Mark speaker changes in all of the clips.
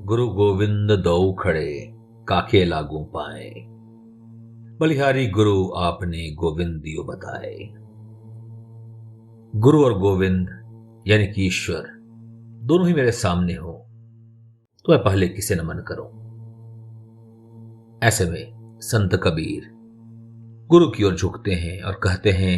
Speaker 1: गुरु गोविंद दऊ खड़े काके लागू पाए। बलिहारी गुरु आपने गोविंद दियो बताए। गुरु और गोविंद यानी कि ईश्वर दोनों ही मेरे सामने हो तो मैं पहले किसे नमन करूं। ऐसे में संत कबीर गुरु की ओर झुकते हैं और कहते हैं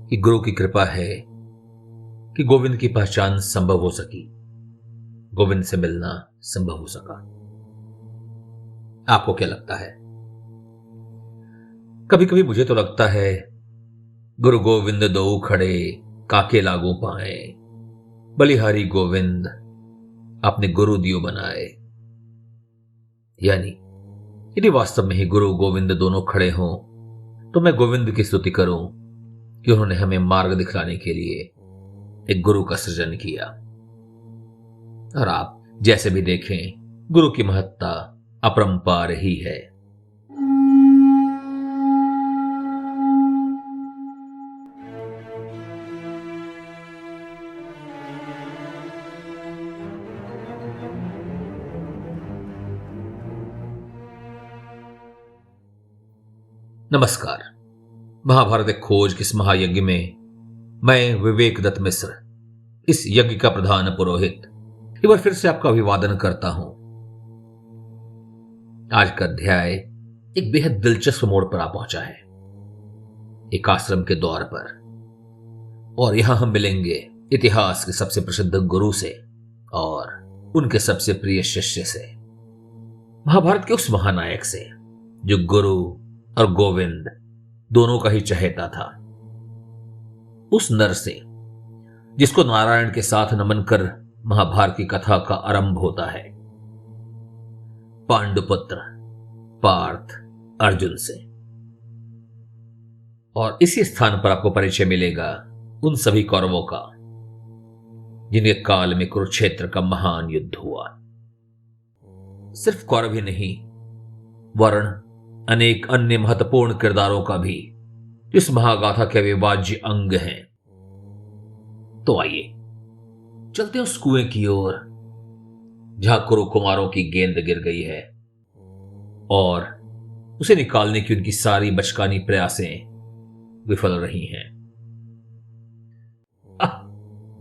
Speaker 1: कि गुरु की कृपा है कि गोविंद की पहचान संभव हो सकी, गोविंद से मिलना संभव हो सका। आपको क्या लगता है? कभी कभी मुझे तो लगता है गुरु गोविंद दो खड़े काके लागू पाए, बलिहारी गोविंद अपने गुरु दियो बनाए। यानी यदि वास्तव में ही गुरु गोविंद दोनों खड़े हों तो मैं गोविंद की स्तुति करूं कि उन्होंने हमें मार्ग दिखलाने के लिए एक गुरु का सृजन किया। और आप जैसे भी देखें, गुरु की महत्ता अपरंपार ही है। नमस्कार। महाभारत एक खोज किस महायज्ञ में मैं विवेक दत्त मिश्र, इस यज्ञ का प्रधान पुरोहित, एक बार फिर से आपका अभिवादन करता हूं। आज का अध्याय एक बेहद दिलचस्प मोड़ पर आ पहुंचा है, एक आश्रम के द्वार पर। और यहां हम मिलेंगे इतिहास के सबसे प्रसिद्ध गुरु से और उनके सबसे प्रिय शिष्य से, महाभारत के उस महानायक से जो गुरु और गोविंद दोनों का ही चहेता था, उस नर से जिसको नारायण के साथ नमन कर महाभारत की कथा का आरंभ होता है, पांडुपुत्र पार्थ अर्जुन से। और इसी स्थान पर आपको परिचय मिलेगा उन सभी कौरवों का जिनके काल में कुरुक्षेत्र का महान युद्ध हुआ। सिर्फ कौरव ही नहीं, वर्ण अनेक अन्य महत्वपूर्ण किरदारों का भी इस महागाथा के अविभाज्य अंग हैं। तो आइए चलते हैं उस कुएं की ओर जहां कुरु कुमारों की गेंद गिर गई है और उसे निकालने की उनकी सारी बचकानी प्रयासें विफल रही हैं।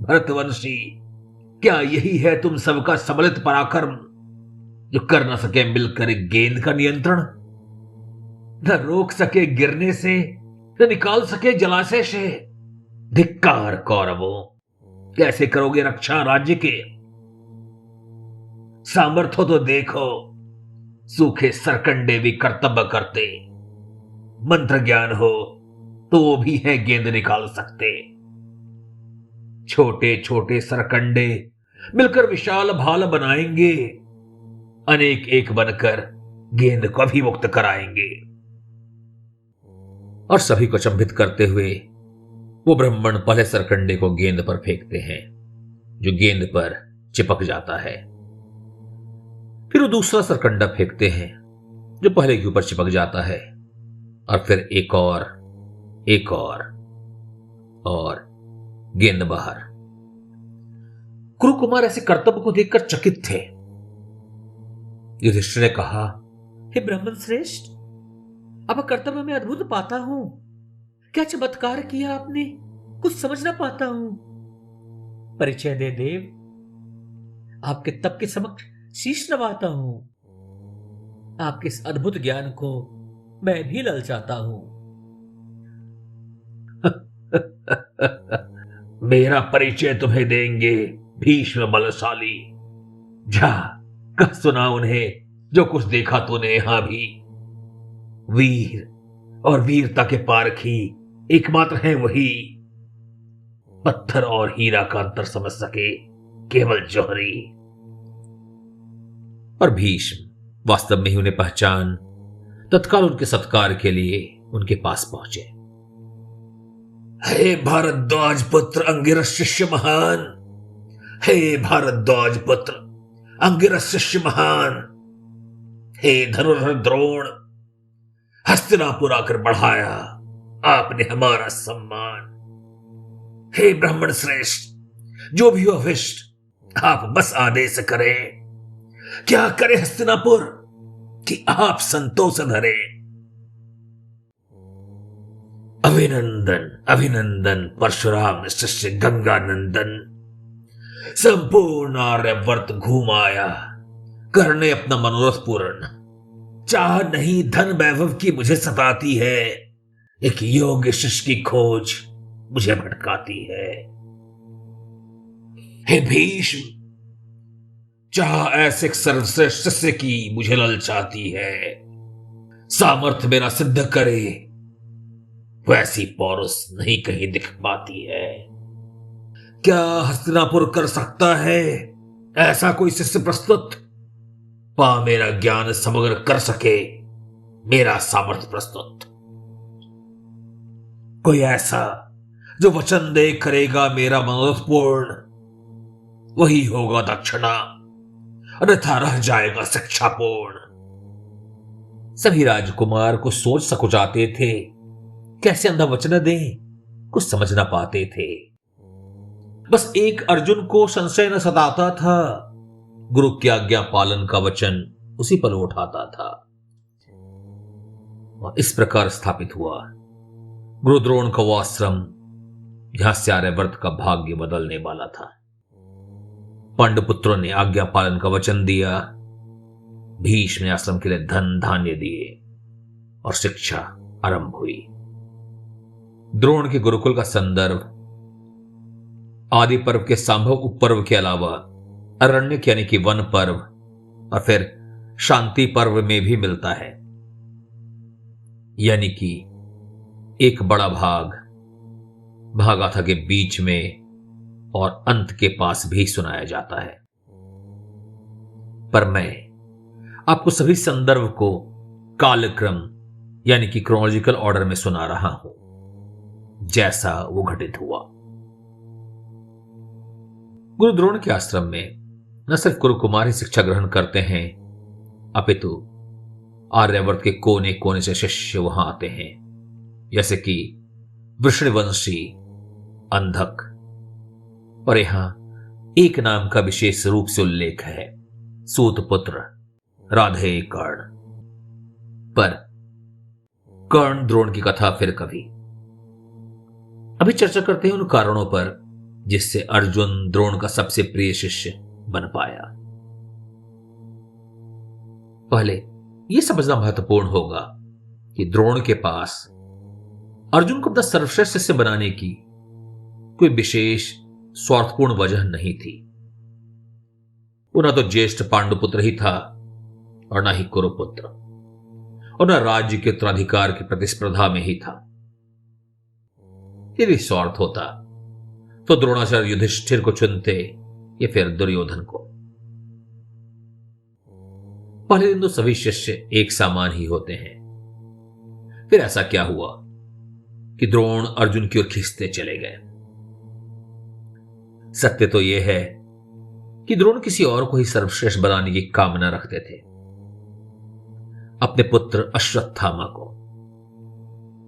Speaker 1: भरतवंशी, क्या यही है तुम सबका सम्मिलित पराक्रम जो कर न सके मिलकर एक गेंद का नियंत्रण, न रोक सके गिरने से, न निकाल सके जलाशय से? धिक्कार कौरवों, कैसे करोगे रक्षा राज्य के? सामर्थ्य तो देखो, सूखे सरकंडे भी कर्तव्य करते, मंत्र ज्ञान हो तो भी है गेंद निकाल सकते। छोटे छोटे सरकंडे मिलकर विशाल भाल बनाएंगे, अनेक एक बनकर गेंद को भी मुक्त कराएंगे। और सभी को चंभित करते हुए वो ब्राह्मण पहले सरकंडे को गेंद पर फेंकते हैं जो गेंद पर चिपक जाता है। फिर वो दूसरा सरकंडा फेंकते हैं जो पहले के ऊपर चिपक जाता है, और फिर एक और गेंद बाहर। कुरु कुमार ऐसे कर्तव्य को देखकर चकित थे। युधिष्ठिर ने कहा, हे ब्राह्मण श्रेष्ठ, अब कर्तव्य में अद्भुत पाता हूं। क्या चमत्कार किया आपने, कुछ समझ ना पाता हूं। परिचय दे देव, आपके तप के समक्ष शीश नवाता हूं। आपके इस अद्भुत ज्ञान को मैं भी ललचाता हूं। मेरा परिचय तुम्हें देंगे भीष्म बलशाली। जा कह सुना उन्हें जो कुछ देखा तूने यहां भी। वीर और वीरता के पारखी एकमात्र है वही, पत्थर और हीरा का अंतर समझ सके केवल जौहरी। और भीष्म वास्तव में ही उन्हें पहचान तत्काल उनके सत्कार के लिए उनके पास पहुंचे। हे भारद्वाज पुत्र अंगिरस शिष्य महान, हे भारद्वाज पुत्र अंगिरस शिष्य महान, हे धनुर्धर द्रोण, हस्तिनापुर आकर बढ़ाया आपने हमारा सम्मान। हे ब्राह्मण श्रेष्ठ, जो भी हो अभिष्ट आप बस आदेश करें, क्या करे हस्तिनापुर कि आप संतोष धरे। अभिनंदन अभिनंदन परशुराम शिष्य गंगा नंदन, संपूर्ण आर्यवर्त घूमाया करने अपना मनोरथ पूर्ण। चाह नहीं धन वैभव की मुझे सताती है, एक योग्य शिष्य की खोज मुझे भटकाती है। हे भीष्म, चाह ऐसे सर्वश्रेष्ठ शिष्य की मुझे ललचाती है। सामर्थ्य मेरा सिद्ध करे वैसी पौरुष नहीं कहीं दिख पाती है। क्या हस्तिनापुर कर सकता है ऐसा कोई शिष्य प्रस्तुत, पा मेरा ज्ञान समग्र कर सके मेरा सामर्थ्य प्रस्तुत। कोई ऐसा जो वचन दे करेगा मेरा मनोरथ पूर्ण, वही होगा दक्षिणा, अन्यथा रह जाएगा शिक्षा पूर्ण। सभी राजकुमार को सोच सकुचाते थे, कैसे अंधा वचन दें कुछ समझ ना पाते थे। बस एक अर्जुन को संशय न सताता था, गुरु की आज्ञा पालन का वचन उसी पर उठाता था। और इस प्रकार स्थापित हुआ गुरु द्रोण का वो आश्रम, यहां से आर्यवर्त का भाग्य बदलने वाला था। पांडुपुत्रों ने आज्ञा पालन का वचन दिया, भीष्म ने आश्रम के लिए धन धान्य दिए और शिक्षा आरंभ हुई। द्रोण के गुरुकुल का संदर्भ आदि पर्व के संभव उपपर्व के अलावा अरण्यक यानी कि वन पर्व और फिर शांति पर्व में भी मिलता है। यानी कि एक बड़ा भाग भागाथा के बीच में और अंत के पास भी सुनाया जाता है। पर मैं आपको सभी संदर्भ को कालक्रम यानी कि क्रोनोलॉजिकल ऑर्डर में सुना रहा हूं, जैसा वो घटित हुआ। गुरु द्रोण के आश्रम में न सिर्फ गुरु कुमार ही शिक्षा ग्रहण करते हैं, अपितु आर्यवर्त के कोने कोने से शिष्य वहां आते हैं, जैसे कि वृषणवंशी, अंधक, और यहां एक नाम का विशेष रूप से उल्लेख है, सूतपुत्र राधे कर्ण। पर कर्ण द्रोण की कथा फिर कभी। अभी चर्चा करते हैं उन कारणों पर जिससे अर्जुन द्रोण का सबसे प्रिय शिष्य बन पाया। पहले यह समझना महत्वपूर्ण होगा कि द्रोण के पास अर्जुन को अपना सर्वश्रेष्ठ शिष्य बनाने की कोई विशेष स्वार्थपूर्ण वजह नहीं थी। वो ना तो ज्येष्ठ पांडुपुत्र ही था और ना ही कुरुपुत्र, और न राज्य के उत्तराधिकार की प्रतिस्पर्धा में ही था। यदि स्वार्थ होता तो द्रोणाचार्य युधिष्ठिर को चुनते या फिर दुर्योधन को। पहले दिन तो सभी शिष्य एक समान ही होते हैं। फिर ऐसा क्या हुआ कि द्रोण अर्जुन की ओर खींचते चले गए। सत्य तो यह है कि द्रोण किसी और को ही सर्वश्रेष्ठ बनाने की कामना रखते थे, अपने पुत्र अश्वत्थामा को,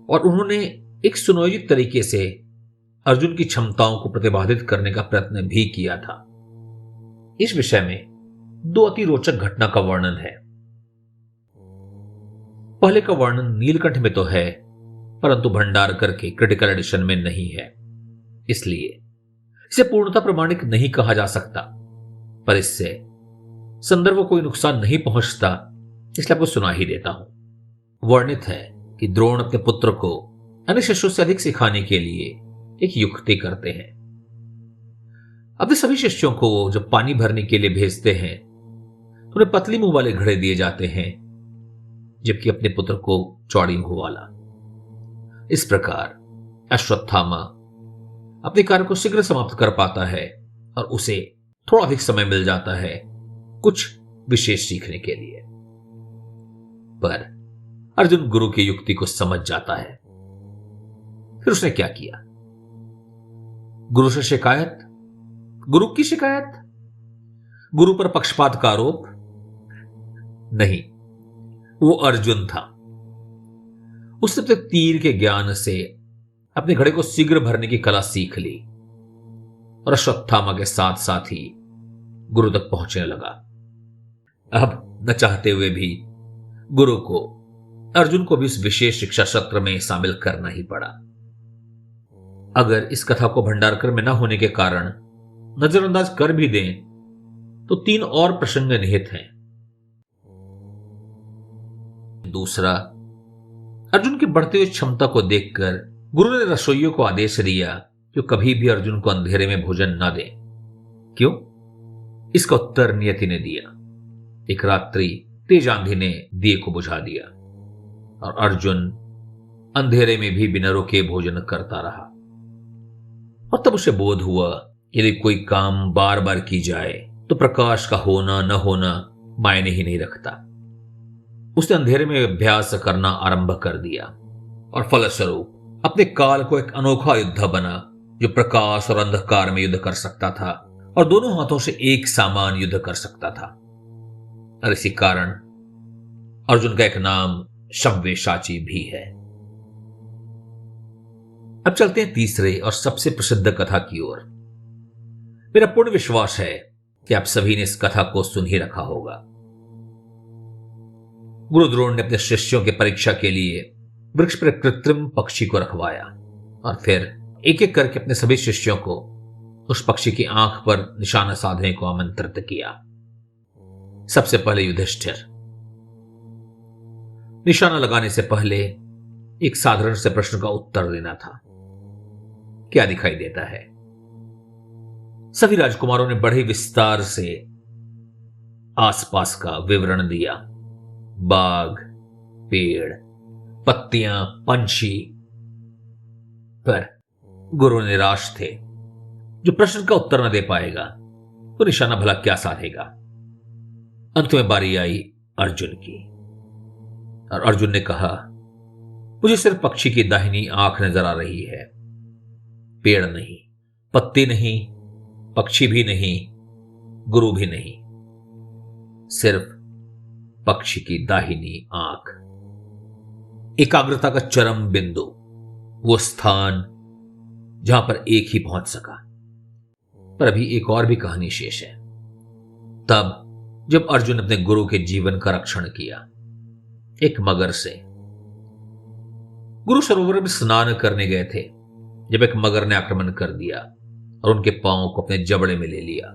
Speaker 1: और उन्होंने एक सुनियोजित तरीके से अर्जुन की क्षमताओं को प्रतिपादित करने का प्रयत्न भी किया था। इस विषय में दो अति रोचक घटना का वर्णन है। पहले का वर्णन नीलकंठ में तो है, परंतु भंडारकर के क्रिटिकल एडिशन में नहीं है, इसलिए इसे पूर्णतः प्रमाणिक नहीं कहा जा सकता। पर इससे संदर्भ को कोई नुकसान नहीं पहुंचता, इसलिए आपको सुना ही देता हूं। वर्णित है कि द्रोण अपने पुत्र को अन्य शिष्यों से अधिक सिखाने के लिए एक युक्ति करते हैं। अपने सभी शिष्यों को जब पानी भरने के लिए भेजते हैं तो उन्हें पतली मुंह वाले घड़े दिए जाते हैं, जबकि अपने पुत्र को चौड़ी मुंह वाला। इस प्रकार अश्वत्थामा अपने कार्य को शीघ्र समाप्त कर पाता है और उसे थोड़ा अधिक समय मिल जाता है कुछ विशेष सीखने के लिए। पर अर्जुन गुरु की युक्ति को समझ जाता है। फिर उसने क्या किया? गुरु से शिकायत, गुरु की शिकायत, गुरु पर पक्षपात का आरोप नहीं, वो अर्जुन था। उसने अपने तीर के ज्ञान से अपने घड़े को शीघ्र भरने की कला सीख ली और अश्वत्थामा के साथ साथ ही गुरु तक पहुंचने लगा। अब न चाहते हुए भी गुरु को अर्जुन को भी उस विशेष शिक्षा सत्र में शामिल करना ही पड़ा। अगर इस कथा को भंडारकर में न होने के कारण नजरअंदाज कर भी दें तो 3 और प्रसंग निहित हैं। दूसरा, अर्जुन की बढ़ती हुई क्षमता को देखकर गुरु ने रसोइयों को आदेश दिया कि कभी भी अर्जुन को अंधेरे में भोजन न दें। क्यों? इसका उत्तर नियति ने दिया। एक रात्रि तेज आंधी ने दिए को बुझा दिया और अर्जुन अंधेरे में भी बिना रुके भोजन करता रहा। और तब उसे बोध हुआ कि यदि कोई काम बार बार की जाए तो प्रकाश का होना न होना मायने ही नहीं रखता। उसने अंधेरे में अभ्यास करना आरंभ कर दिया और फलस्वरूप अपने काल को एक अनोखा योद्धा बना जो प्रकाश और अंधकार में युद्ध कर सकता था और दोनों हाथों से एक समान युद्ध कर सकता था। और इसी कारण अर्जुन का एक नाम सव्यसाची भी है। अब चलते हैं तीसरे और सबसे प्रसिद्ध कथा की ओर। मेरा पूर्ण विश्वास है कि आप सभी ने इस कथा को सुन ही रखा होगा। गुरु द्रोण ने अपने शिष्यों की परीक्षा के लिए वृक्ष पर कृत्रिम पक्षी को रखवाया और फिर एक एक करके अपने सभी शिष्यों को उस पक्षी की आंख पर निशाना साधने को आमंत्रित किया। सबसे पहले युधिष्ठिर। निशाना लगाने से पहले एक साधारण से प्रश्न का उत्तर देना था। क्या दिखाई देता है? सभी राजकुमारों ने बड़े विस्तार से आसपास का विवरण दिया। बाग, पेड़, पत्तियां, पंछी। पर गुरु निराश थे। जो प्रश्न का उत्तर न दे पाएगा तो निशाना भला क्या साधेगा। अंत में बारी आई अर्जुन की और अर्जुन ने कहा, मुझे सिर्फ पक्षी की दाहिनी आंख नजर आ रही है। पेड़ नहीं, पत्ती नहीं, पक्षी भी नहीं, गुरु भी नहीं, सिर्फ पक्षी की दाहिनी आंख। एकाग्रता का चरम बिंदु, वो स्थान जहां पर एक ही पहुंच सका। पर अभी एक और भी कहानी शेष है। तब जब अर्जुन अपने गुरु के जीवन का रक्षण किया एक मगर से। गुरु सरोवर में स्नान करने गए थे जब एक मगर ने आक्रमण कर दिया और उनके पांव को अपने जबड़े में ले लिया।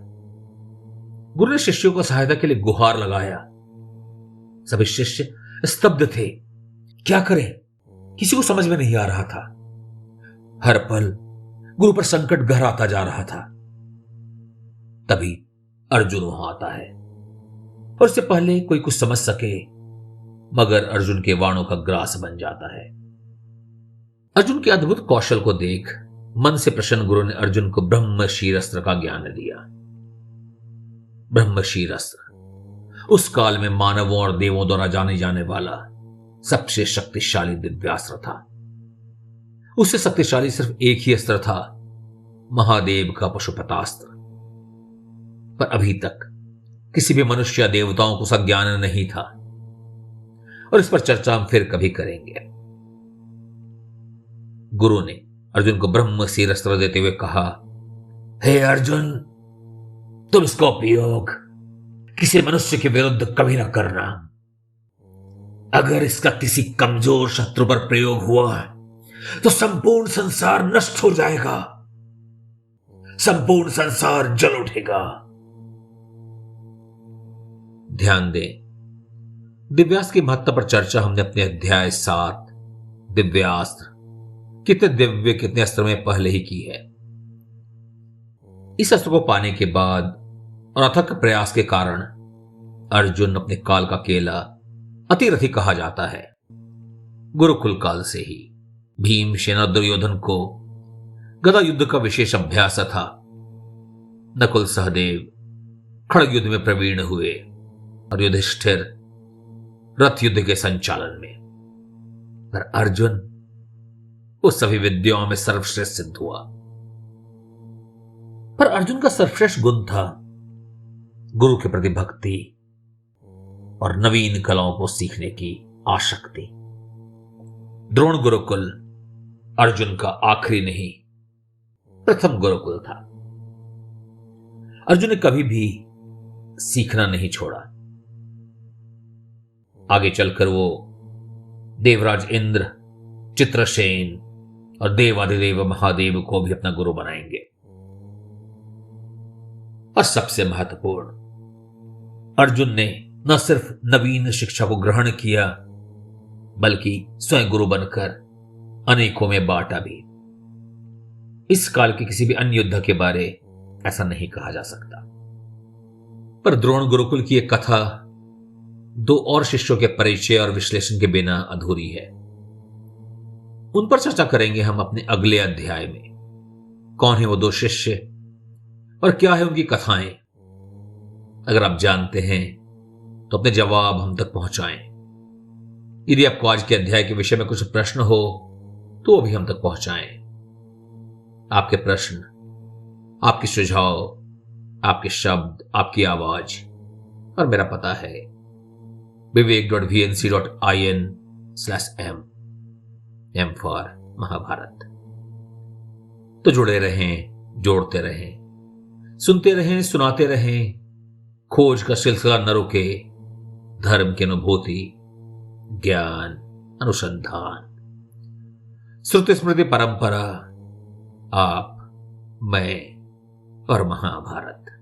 Speaker 1: गुरु ने शिष्यों को सहायता के लिए गुहार लगाया। सभी शिष्य स्तब्ध थे। क्या करें, किसी को समझ में नहीं आ रहा था। हर पल गुरु पर संकट गहराता जा रहा था। तभी अर्जुन वहां आता है और इससे पहले कोई कुछ समझ सके मगर अर्जुन के वाणों का ग्रास बन जाता है। अर्जुन के अद्भुत कौशल को देख मन से प्रसन्न गुरु ने अर्जुन को ब्रह्मशीर अस्त्र का ज्ञान दिया। ब्रह्मशीर अस्त्र उस काल में मानवों और देवों द्वारा जाने जाने वाला सबसे शक्तिशाली दिव्यास्त्र था। उससे शक्तिशाली सिर्फ एक ही अस्त्र था, महादेव का पशुपतास्त्र। पर अभी तक किसी भी मनुष्य या देवताओं को उसका ज्ञान नहीं था और इस पर चर्चा हम फिर कभी करेंगे। गुरु ने अर्जुन को ब्रह्मशीर अस्त्र देते हुए कहा, हे अर्जुन, तुम इसका उपयोग किसी मनुष्य के विरुद्ध कभी ना करना। अगर इसका किसी कमजोर शत्रु पर प्रयोग हुआ तो संपूर्ण संसार नष्ट हो जाएगा, संपूर्ण संसार जल उठेगा। ध्यान दें, दिव्यास्त्र की महत्ता पर चर्चा हमने अपने अध्याय 7 दिव्यास्त्र कितने दिव्य कितने अस्त्र में पहले ही की है। इस अस्त्र को पाने के बाद और अथक प्रयास के कारण अर्जुन अपने काल का केला अतिरथी कहा जाता है। गुरुकुल काल से ही भीमसेन और दुर्योधन को गदा युद्ध का विशेष अभ्यास था। नकुल सहदेव खड़ग युद्ध में प्रवीण हुए और युधिष्ठिर रथ युद्ध के संचालन में। पर अर्जुन उस सभी विद्याओं में सर्वश्रेष्ठ सिद्ध हुआ। पर अर्जुन का सर्वश्रेष्ठ गुण था गुरु के प्रति भक्ति और नवीन कलाओं को सीखने की आसक्ति। द्रोण गुरुकुल अर्जुन का आखिरी नहीं, प्रथम गुरुकुल था। अर्जुन ने कभी भी सीखना नहीं छोड़ा। आगे चलकर वो देवराज इंद्र, चित्रसेन और देवाधिदेव महादेव को भी अपना गुरु बनाएंगे। और सबसे महत्वपूर्ण, अर्जुन ने न सिर्फ नवीन शिक्षा को ग्रहण किया बल्कि स्वयं गुरु बनकर अनेकों में बांटा भी। इस काल के किसी भी अन्य युद्ध के बारे ऐसा नहीं कहा जा सकता। पर द्रोण गुरुकुल की एक कथा दो और शिष्यों के परिचय और विश्लेषण के बिना अधूरी है। उन पर चर्चा करेंगे हम अपने अगले अध्याय में। कौन है वो दो शिष्य और क्या है उनकी कथाएं? अगर आप जानते हैं तो अपने जवाब हम तक पहुंचाएं। यदि आपको आज के अध्याय के विषय में कुछ प्रश्न हो तो वो भी हम तक पहुंचाएं। आपके प्रश्न, आपके सुझाव, आपके शब्द, आपकी आवाज, और मेरा पता है vivek.vnc.in/m, M फॉर महाभारत। तो जुड़े रहें, जोड़ते रहें, सुनते रहें, सुनाते रहें। खोज का सिलसिला न रुके। धर्म की अनुभूति, ज्ञान, अनुसंधान, श्रुति स्मृति परंपरा, आप, मैं और महाभारत।